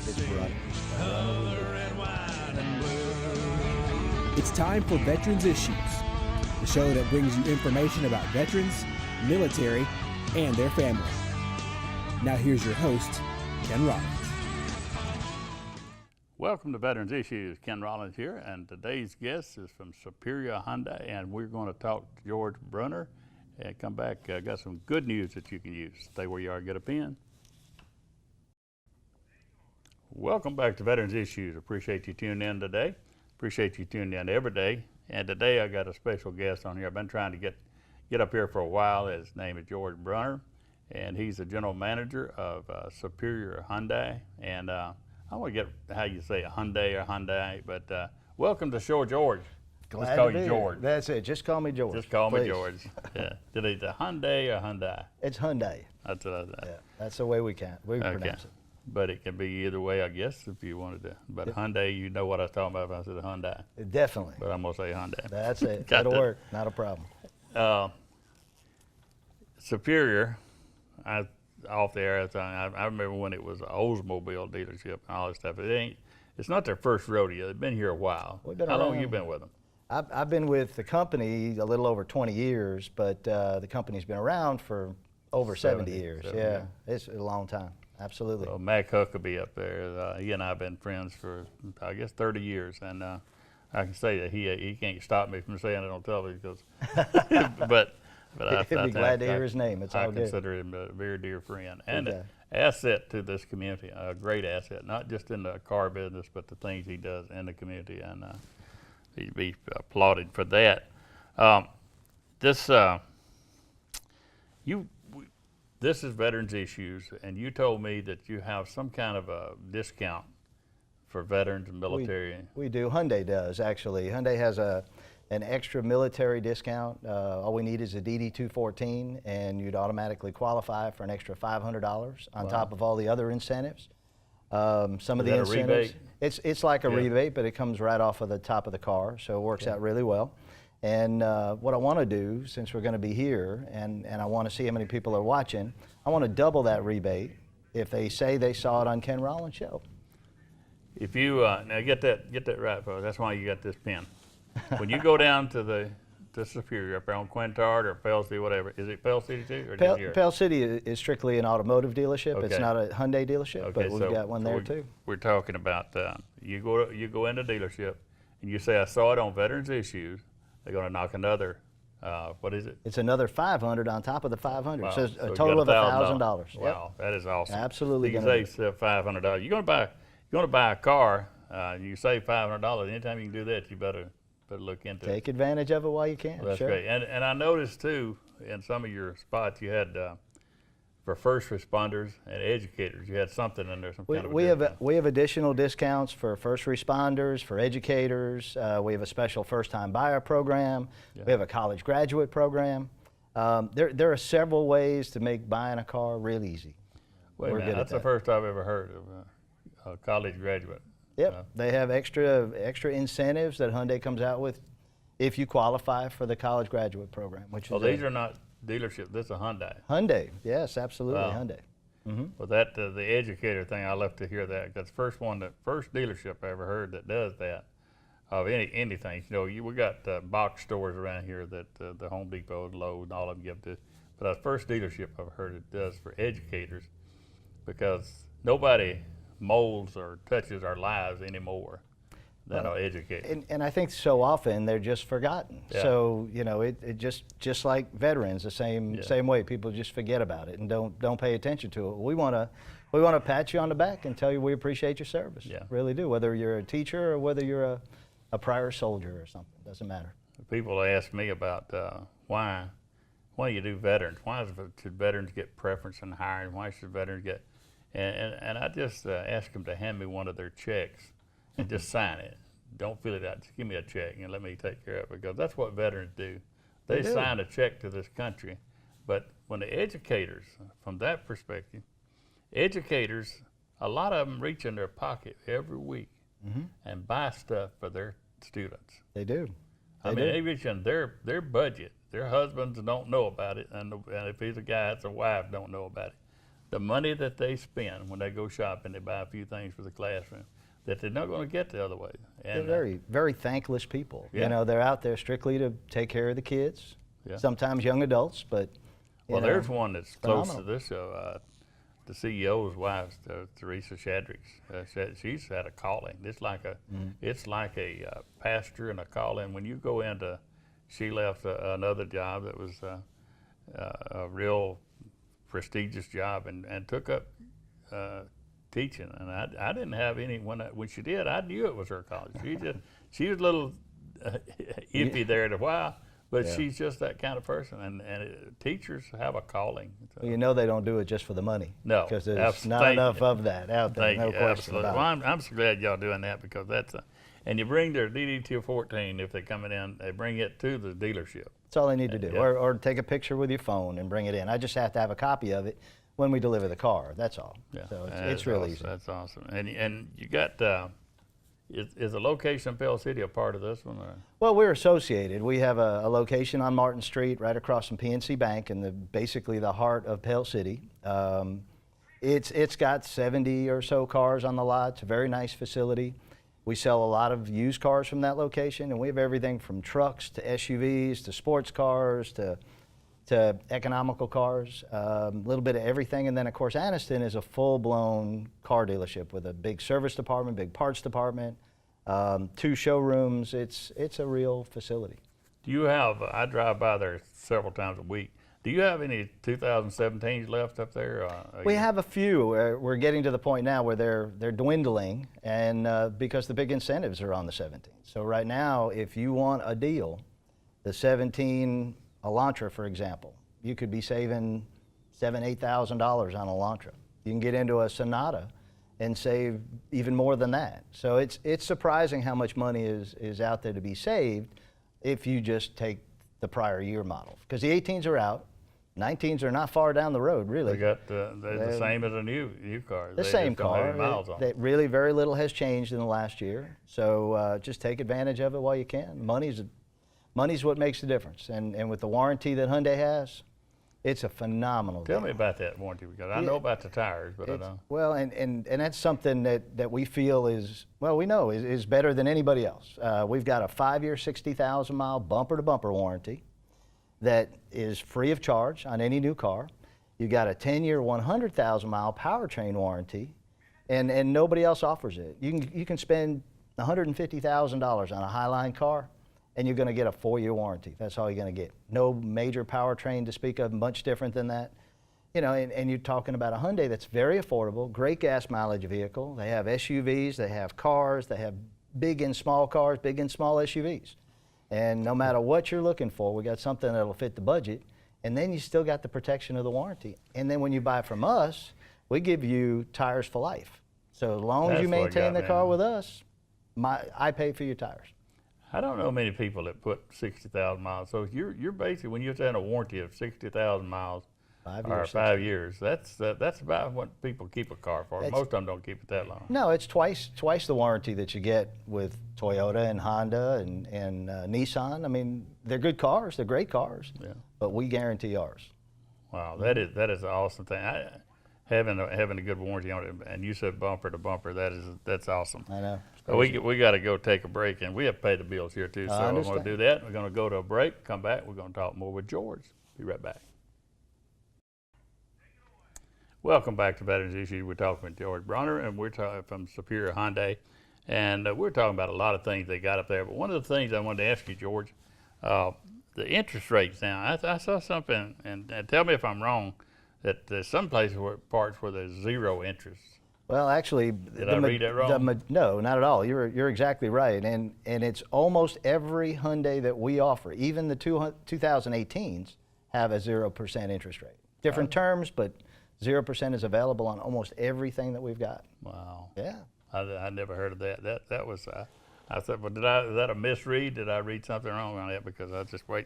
It's running. It's time for Veterans Issues, the show that brings you information about veterans, military, and their family. Now here's your host, Ken Rollins. Welcome to Veterans Issues. Ken Rollins here, and today's guest is from Superior Hyundai, and we're going to talk to George Brunner and come back. Got some good news that you can use. Stay where you are, get a pen. Welcome back to Veterans Issues. Appreciate you tuning in today. Appreciate you tuning in every day. And today I got a special guest on here. I've been trying to get up here for a while. His name is George Brunner, and he's the general manager of Superior Hyundai. And I want to get how you say Hyundai or Hyundai, but welcome to the show, George. Glad Just call to be you here. George. That's it. Just call me George. Just call me please. George. Yeah. Did it a Hyundai or Hyundai? It's Hyundai. That's what I thought. Yeah, that's the way we pronounce it. But it can be either way, I guess, if you wanted to. But Hyundai, you know what I was talking about if I said Hyundai. Definitely. But I'm going to say Hyundai. That's it. Got That'll that. work. Not a problem. Superior, off the air, I remember when it was an Oldsmobile dealership and all this stuff. It's not their first rodeo. They've been here a while. We've been How long around. have you been with them? I've been with the company a little over 20 years, but the company's been around for over 70 years. 70, Yeah, yeah. it's a long time. Absolutely. Well, Mac Huckabee up there, he and I have been friends for, I guess, 30 years. And I can say that he can't stop me from saying it on television. Because, but He'd be glad to hear his name. It's I all good. consider him a very dear friend and Okay. an asset to this community, a great asset, not just in the car business, but the things he does in the community. And he'd be applauded for that. This is Veterans Issues, and you told me that you have some kind of a discount for veterans and military. We do. Hyundai does, actually. Hyundai has an extra military discount. All we need is a DD-214, and you'd automatically qualify for an extra $500 on top of all the other incentives. Some of Is the that a incentives. rebate? It's like a Yeah. rebate, but it comes right off of the top of the car, so it works out really well. And what I want to do, since we're going to be here, and I want to see how many people are watching, I want to double that rebate if they say they saw it on Ken Rollins' show. If you now get that right, folks. That's why you got this pen. When you go down to Superior up there on Quintard or Pell City, whatever, is it Pell City too, or just here? Pell City is strictly an automotive dealership. It's Okay. not a Hyundai dealership, but we've got one there too. We're talking about you go into dealership and you say I saw it on Veterans Issues. They're going to knock another. What is it? It's another $500 on top of the $500. Wow. So it's So a you total of got $1,000. Yep. Wow, that is awesome. Absolutely You gonna save $500. You're going to buy a car. You save $500. Anytime you can do that, you better look into it. Take advantage of it while you can. Well, that's sure. great. And I noticed too, in some of your spots, you had for first responders and educators, you had something in there, some kind of a discount. We have additional discounts for first responders, for educators. We have a special first-time buyer program. Yeah. We have a college graduate program. There are several ways to make buying a car real easy. Wait a We're minute, good at that's the that. first I've ever heard of a college graduate. Yep, they have extra incentives that Hyundai comes out with if you qualify for the college graduate program, which Well, is these are not dealerships. This is a Hyundai. Hyundai. Yes, absolutely, Wow. Hyundai. Well, that the educator thing, I love to hear that. That's the first dealership I ever heard that does that of anything. You know, we got box stores around here that the Home Depot, Lowe's, and all of them give to. But the first dealership I've heard it does for educators, because nobody molds or touches our lives anymore than our educators. And I think so often they're just forgotten. Yeah. So, you know, it just like veterans, the Yeah. same way, people just forget about it and don't pay attention to it. We want to pat you on the back and tell you we appreciate your service. Yeah. Really do. Whether you're a teacher or whether you're a prior soldier or something, doesn't matter. People ask me about why do you do veterans? Should veterans get preference in hiring? Why should veterans get? And I just ask them to hand me one of their checks and just sign it. Don't fill it out. Just give me a check and let me take care of it, because that's what veterans do. They do. sign a check to this country. But when the educators, from that perspective, educators, a lot of them reach in their pocket every week and buy stuff for their students. They do. I mean, they reach in their budget. Their husbands don't know about it, and if he's a guy, it's a wife don't know about it. the money that they spend when they go shopping, they buy a few things for the classroom that they're not going to get the other way. They're And very, very thankless people. Yeah. You know, they're out there strictly to take care of the kids, Yeah. sometimes young adults, but you well, know, there's one that's close to phenomenal. this show. The CEO's wife, Teresa Shadricks, she's had a calling. It's like a pasture and a calling. When you go into, she left another job that was a real prestigious job and took up teaching. And I didn't have any when she did. I knew it was her calling. She was a little iffy there at a while. But Yeah. she's just that kind of person, and teachers have a calling. So. Well, you know they don't do it just for the money. No, because there's absolutely. not enough of that out there. Thank No you, question absolutely. about Well, it. I'm so glad y'all doing that because and you bring their DD-214 if they're coming in, they bring it to the dealership. That's all they need to do, Yeah. or take a picture with your phone and bring it in. I just have to have a copy of it when we deliver the car. That's all. Yeah, So that's it's real awesome. easy. That's awesome. And you got is the location in Pell City a part of this one? Or? Well, we're associated. We have a location on Martin Street, right across from PNC Bank, in basically the heart of Pell City. It's got 70 or so cars on the lot. It's a very nice facility. We sell a lot of used cars from that location, and we have everything from trucks to SUVs to sports cars to economical cars, a little bit of everything. And then, of course, Anniston is a full-blown car dealership with a big service department, big parts department, 2 showrooms. It's a real facility. Do you have? I drive by there several times a week. Do you have any 2017s left up there? We have a few. We're getting to the point now where they're dwindling, and because the big incentives are on the 17. So right now, if you want a deal, the 17 Elantra, for example, you could be saving $7,000–8,000 on Elantra. You can get into a Sonata and save even more than that. So it's surprising how much money is out there to be saved if you just take the prior year model. Because the 18s are out, 19s are not far down the road, really. They got they're the same as a new car. The They same just don't have car. any miles on. That really very little has changed in the last year. So just take advantage of it while you can. Money's what makes the difference. And with the warranty that Hyundai has, it's a phenomenal Tell deal. me about that warranty because I know about the tires, but I don't. Well, and that's something that we feel is better than anybody else. We've got a 5-year, 60,000-mile bumper-to-bumper warranty that is free of charge on any new car. You got a 10-year, 100,000-mile powertrain warranty, and nobody else offers it. You can spend $150,000 on a Highline car, and you're going to get a 4-year warranty. That's all you're going to get. No major powertrain to speak of, much different than that. You know, and you're talking about a Hyundai that's very affordable, great gas mileage vehicle. They have SUVs, they have cars, they have big and small cars, big and small SUVs. And no matter what you're looking for, we got something that'll fit the budget. And then you still got the protection of the warranty. And then when you buy from us, we give you tires for life. So as long as you That's what maintain the got me. car with us, I pay for your tires. I don't know many people that put 60,000 miles. So you're basically when you're saying a warranty of 60,000 miles 5 or years. 5 years, that's about what people keep a car for. That's- Most of them don't keep it that long. No, it's twice the warranty that you get with Toyota and Honda and Nissan. I mean, they're good cars, they're great cars, Yeah. but we guarantee ours. Wow, that is an awesome thing. Having a good warranty on it, and you said bumper to bumper, that's awesome. I know. But we got to go take a break, and we have to pay the bills here too. So I I'm going understand. to do that. We're going to go to a break. Come back. We're going to talk more with George. Be right back. Welcome back to Veterans Issues. We're talking with George Bronner, and we're talking from Superior Hyundai, and we're talking about a lot of things they got up there. But one of the things I wanted to ask you, George, the interest rates. Now, I saw something, and tell me if I'm wrong, that there's some places parts where there's zero interest. Well, actually, Did I read that wrong? No, not at all. You're exactly right, and it's almost every Hyundai that we offer, even the 2018s, have a 0% interest rate. Different terms, but 0% is available on almost everything that we've got. Wow. Yeah. I never heard of that. That was. I said, well, is that a misread? Did I read something wrong on it? Because I just had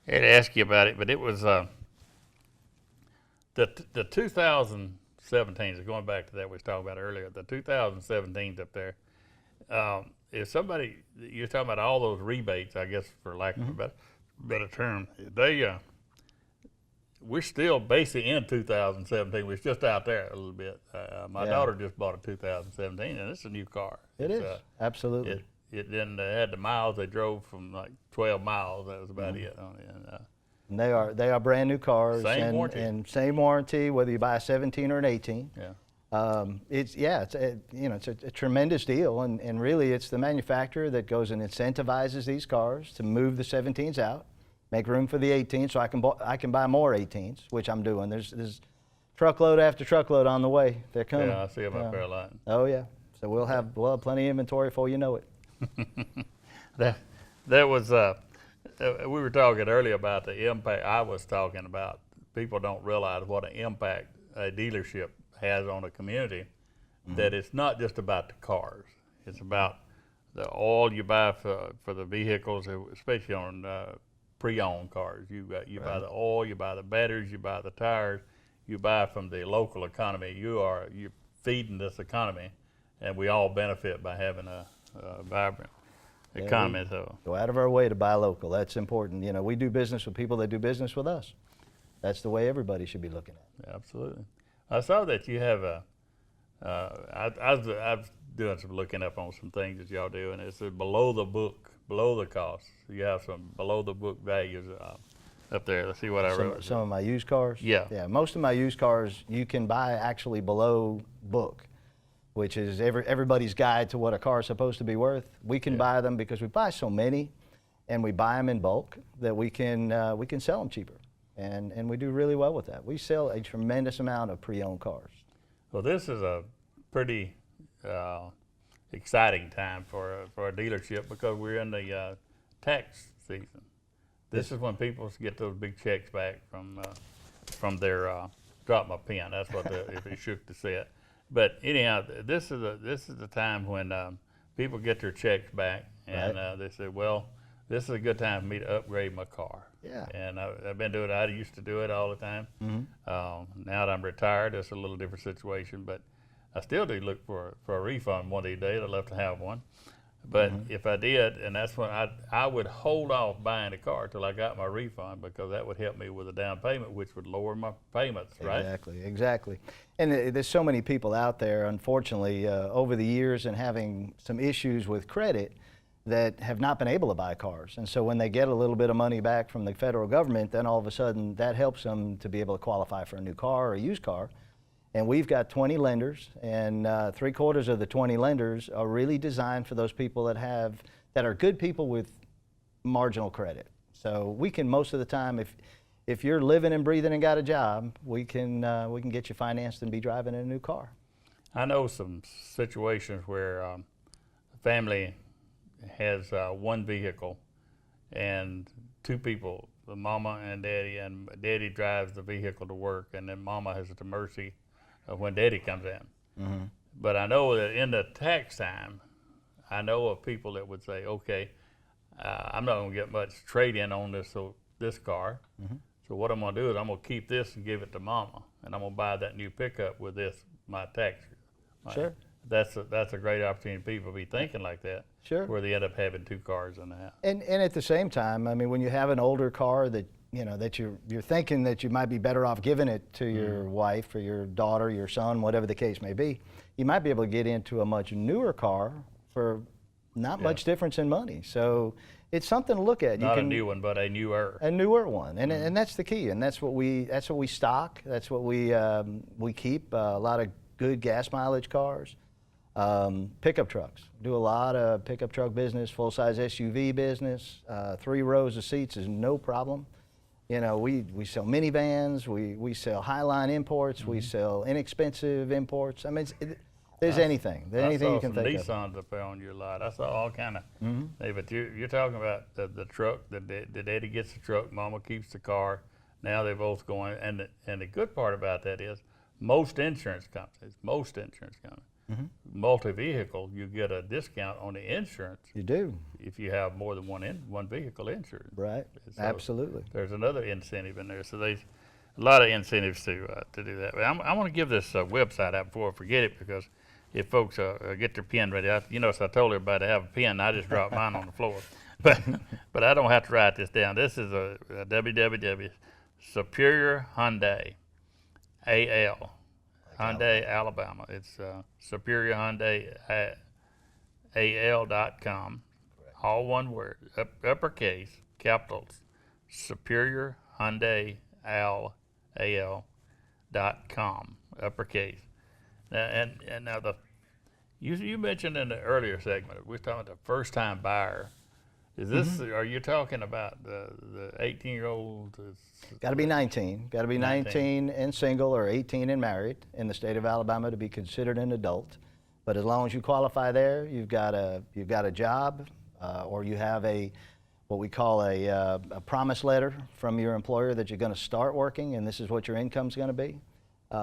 to ask you about it. But it was the 2017s. Going back to that we was talking about earlier. The 2017s up there. If somebody, you're talking about all those rebates, I guess, for lack of a better term, we're still basically in 2017. We're just out there a little bit. My Yeah. daughter just bought a 2017, and it's a new car. It It's, is, absolutely. It didn't had the miles they drove from like 12 miles. That was about it on it. And, And they are brand new cars. Same warranty. And same warranty, whether you buy a 17 or an 18. yeah. It's a tremendous deal, and really it's the manufacturer that goes and incentivizes these cars to move the 17s out, make room for the 18s, so I can buy more 18s, which I'm doing. There's truckload after truckload on the way. They're coming. Yeah, I see them up there a lot. Oh yeah. So we'll have plenty of inventory before you know it. That was we were talking earlier about the impact. I was talking about people don't realize what an impact a dealership has on a community. That it's not just about the cars. It's about the oil you buy for the vehicles, especially on pre-owned cars. You buy the oil, you buy the batteries, you buy the tires, you buy from the local economy. You're feeding this economy, and we all benefit by having a vibrant economy. So Go out of our way to buy local. That's important. You know, we do business with people that do business with us. That's the way everybody should be looking at it. absolutely. I saw that you have I was doing some looking up on some things that y'all do, and it's below the book, below the cost. You have some below the book values up there. Let's see what I wrote. Some of my used cars. Yeah. Yeah. Most of my used cars you can buy actually below book, which is everybody's guide to what a car is supposed to be worth. We can buy them because we buy so many, and we buy them in bulk that we can sell them cheaper, and we do really well with that. We sell a tremendous amount of pre-owned cars. Well, this is a pretty exciting time for a dealership because we're in the tax season. This is when people get those big checks back from their drop my pen. That's what if it shook the set. But anyhow, this is the time when people get their checks back, and they say, well, this is a good time for me to upgrade my car. Yeah. And I've been doing it. I used to do it all the time. Now that I'm retired, it's a little different situation, but I still do look for a refund one of these days. I'd love to have one. But if I did, and that's when I would hold off buying a car till I got my refund, because that would help me with a down payment, which would lower my payments, right? Exactly. And there's so many people out there, unfortunately, over the years and having some issues with credit that have not been able to buy cars. And so when they get a little bit of money back from the federal government, then all of a sudden that helps them to be able to qualify for a new car or a used car. And we've got 20 lenders, and 3/4 of the 20 lenders are really designed for those people that are good people with marginal credit. So we can, most of the time, if you're living and breathing and got a job, we can get you financed and be driving in a new car. I know some situations where a family has one vehicle and two people, the mama and daddy drives the vehicle to work, and then mama has at the mercy of when daddy comes in. But I know that in the tax time, I know of people that would say, okay, I'm not going to get much trade-in on this car. So what I'm going to do is I'm going to keep this and give it to mama, and I'm going to buy that new pickup with my tax. Sure. That's a great opportunity. People be thinking like that. Sure. Where they end up having two cars in the house. And at the same time, I mean, when you have an older car that that you're thinking that you might be better off giving it to your wife or your daughter, your son, whatever the case may be, you might be able to get into a much newer car for not much difference in money. So it's something to look at. Not a new one, but a newer. A newer one, and that's the key, and that's what we stock. That's what we keep. A lot of good gas mileage cars. Pickup trucks. Do a lot of pickup truck business, full-size SUV business. 3 rows of seats is no problem. You know, we sell minivans, we sell Highline imports, we sell inexpensive imports. I mean, there's anything you can think of. I saw some Nissans up there on your lot. I saw all kind of. But you're talking about the truck. The daddy gets the truck, mama keeps the car. Now they're both going. And the good part about that is most insurance companies, multi-vehicle, you get a discount on the insurance. You do. If you have more than one vehicle insured. Right. So Absolutely. There's another incentive in there. So there's a lot of incentives to do that. But I want to give this website out before I forget it, because if folks get their pen ready, so I told everybody to have a pen. I just dropped mine on the floor. But I don't have to write this down. This is a Superior Hyundai, AL, Hyundai, Alabama. It's Superior Hyundai AL.com. All one word, uppercase, capitals, Superior Hyundai AL.com, uppercase. And now you mentioned in the earlier segment, we were talking about the first time buyer. Is this, are you talking about the 18-year-old? Got to be 19. Got to be 19 and single, or 18 and married in the state of Alabama to be considered an adult. But as long as you qualify there, you've got a job, or you have what we call a promise letter from your employer that you're going to start working, and this is what your income's going to be.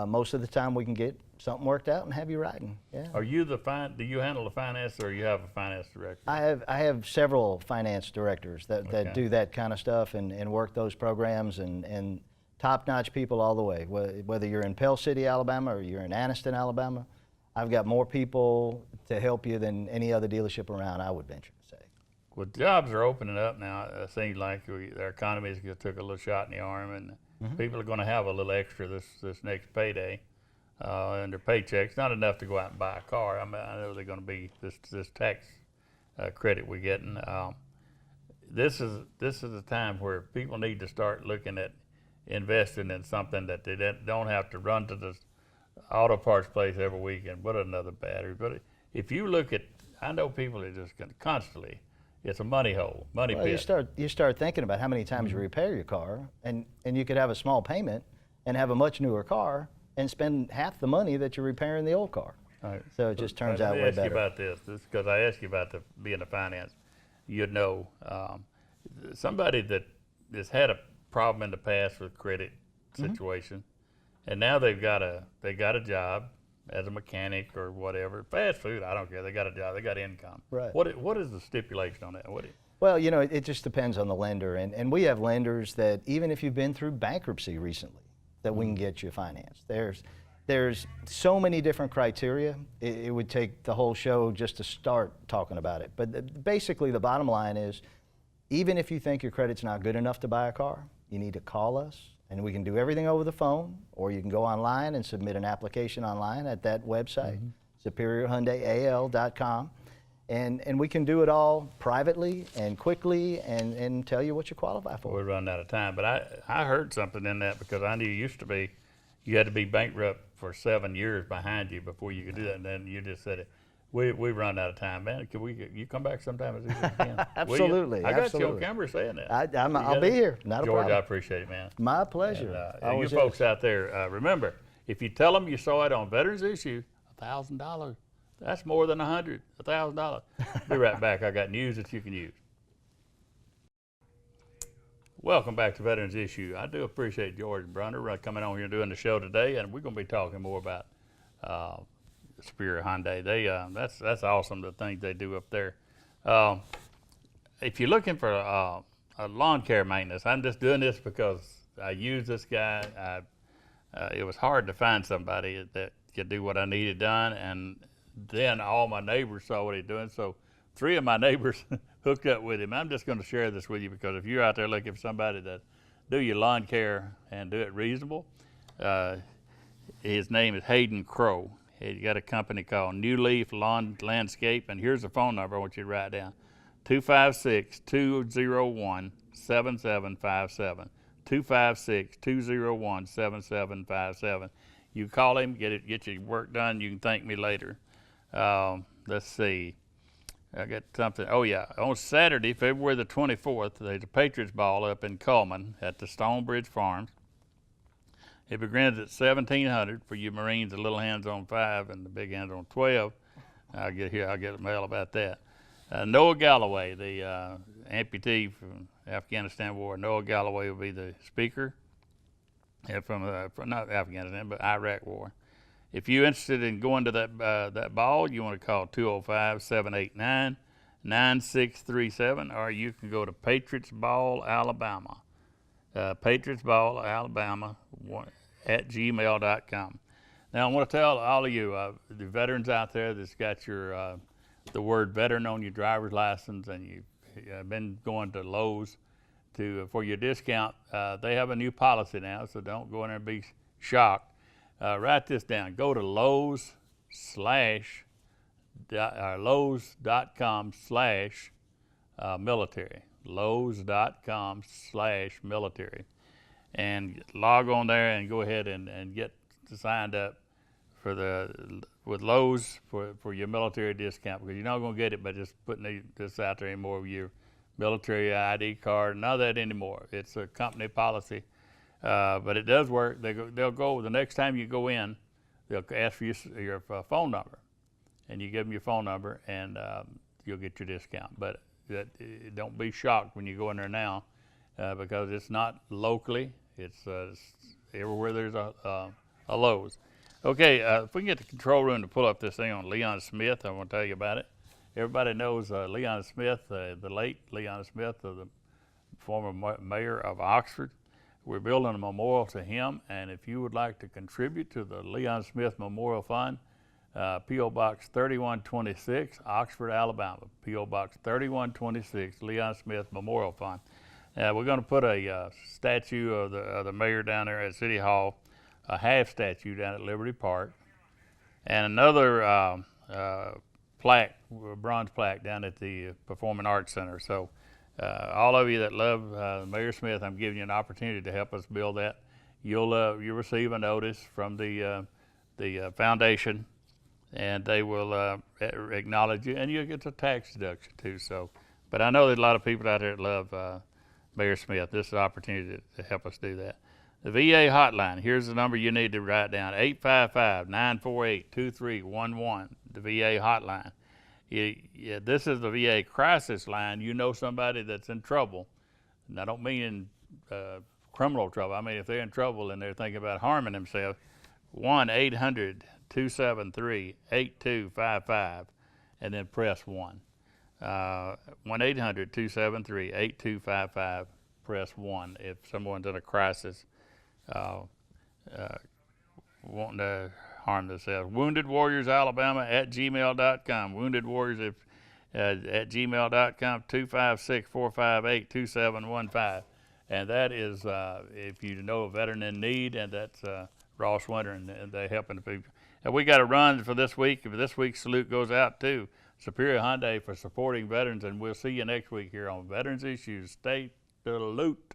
Most of the time, we can get something worked out and have you riding. Yeah. Are you do you handle the finance, or you have a finance director? I have several finance directors that do that kind of stuff and work those programs, and top-notch people all the way. Whether you're in Pell City, Alabama, or you're in Anniston, Alabama, I've got more people to help you than any other dealership around, I would venture to say. Well, jobs are opening up now. It seems like our economy took a little shot in the arm, and people are going to have a little extra this next payday. And their paychecks, not enough to go out and buy a car. I know they're going to be this tax credit we're getting. This is a time where people need to start looking at investing in something that they don't have to run to the auto parts place every week and put another battery. But if you look at, I know people are just going to constantly, it's a money hole, money pit. You start thinking about how many times you repair your car, and you could have a small payment and have a much newer car and spend half the money that you're repairing the old car. Right. So it just turns out way better. Let me ask you about this because I asked you about being a finance. You'd know somebody that has had a problem in the past with credit situation, and now they got a job as a mechanic or whatever, fast food. I don't care. They got a job. They got income. Right. What is the stipulation on that? Well, it just depends on the lender, and we have lenders that even if you've been through bankruptcy recently, that we can get you financed. There's so many different criteria. It would take the whole show just to start talking about it. But basically, the bottom line is, even if you think your credit's not good enough to buy a car, you need to call us, and we can do everything over the phone, or you can go online and submit an application online at that website, SuperiorHyundaiAL.com. And we can do it all privately and quickly and tell you what you qualify for. We're running out of time, but I heard something in that because I knew you had to be bankrupt for 7 years behind you before you could do that, and then you just said it. We run out of time, man. You come back sometime and do this again? Absolutely. I got you on camera saying that. I'll be here. Not a George, problem. I appreciate it, man. My pleasure. And, you folks out there, remember, if you tell them you saw it on Veterans Issue, $1,000. That's more than $1,000. Be right back. I got news that you can use. Welcome back to Veterans Issue. I do appreciate George Brunner coming on here and doing the show today, and we're going to be talking more about Superior Hyundai. That's awesome, the things they do up there. If you're looking for a lawn care maintenance, I'm just doing this because I use this guy. It was hard to find somebody that could do what I needed done, and then all my neighbors saw what he's doing, so 3 of my neighbors hooked up with him. I'm just going to share this with you because if you're out there looking for somebody that do your lawn care and do it reasonable, his name is Hayden Crow. He's got a company called New Leaf Lawn Landscape, and here's the phone number I want you to write down: 256-201-7757. 256-201-7757. You call him, get your work done. You can thank me later. Let's see. I got something. Oh, yeah. On Saturday, February the 24th, there's a Patriots Ball up in Cullman at the Stonebridge Farms. It begins at 1700 for you Marines, the little hands on 5 and the big hands on 12. I'll get a mail about that. Noah Galloway, the amputee from Afghanistan War. Noah Galloway will be the speaker from not Afghanistan, but Iraq War. If you're interested in going to that ball, you want to call 205-789-9637, or you can go to Patriots Ball, Alabama. Patriots Ball, Alabama @gmail.com. Now, I want to tell all of you, the veterans out there that's got your the word veteran on your driver's license, and you've been going to Lowe's for your discount. They have a new policy now, so don't go in there and be shocked. Write this down. Go to Lowe's.com/military. Lowe's.com/military. And log on there and go ahead and get signed up with Lowe's for your military discount, because you're not going to get it by just putting this out there anymore with your military ID card. None of that anymore. It's a company policy, but it does work. They'll go the next time you go in, they'll ask for your phone number, and you give them your phone number, and you'll get your discount. But don't be shocked when you go in there now, because it's not locally. It's everywhere there's a Lowe's. Okay, if we can get the control room to pull up this thing on Leon Smith, I want to tell you about it. Everybody knows Leon Smith, the late Leon Smith, the former mayor of Oxford. We're building a memorial to him, and if you would like to contribute to the Leon Smith Memorial Fund, P.O. Box 3126, Oxford, Alabama. P.O. Box 3126, Leon Smith Memorial Fund. We're going to put a statue of the mayor down there at City Hall, a half statue down at Liberty Park, and another plaque, bronze plaque down at the Performing Arts Center. So all of you that love Mayor Smith, I'm giving you an opportunity to help us build that. You'll receive a notice from the foundation, and they will acknowledge you, and you'll get a tax deduction too. So, but I know there's a lot of people out there that love Mayor Smith. This is an opportunity to help us do that. The VA hotline, here's the number you need to write down, 855-948-2311, the VA hotline. This is the VA crisis line. You know somebody that's in trouble, and I don't mean in criminal trouble. I mean if they're in trouble and they're thinking about harming themselves, 1-800-273-8255, and then press 1. 1-800-273-8255, press 1 if someone's in a crisis. Wanting to harm themselves. Wounded Warriors Alabama at gmail.com. Wounded Warriors at gmail.com. 256-458-2715. And that is if you know a veteran in need, and that's Ross Winter, and they're helping the people. And we got a run for this week. This week's salute goes out to Superior Hyundai for supporting veterans, and we'll see you next week here on Veterans Issues. Stay salute.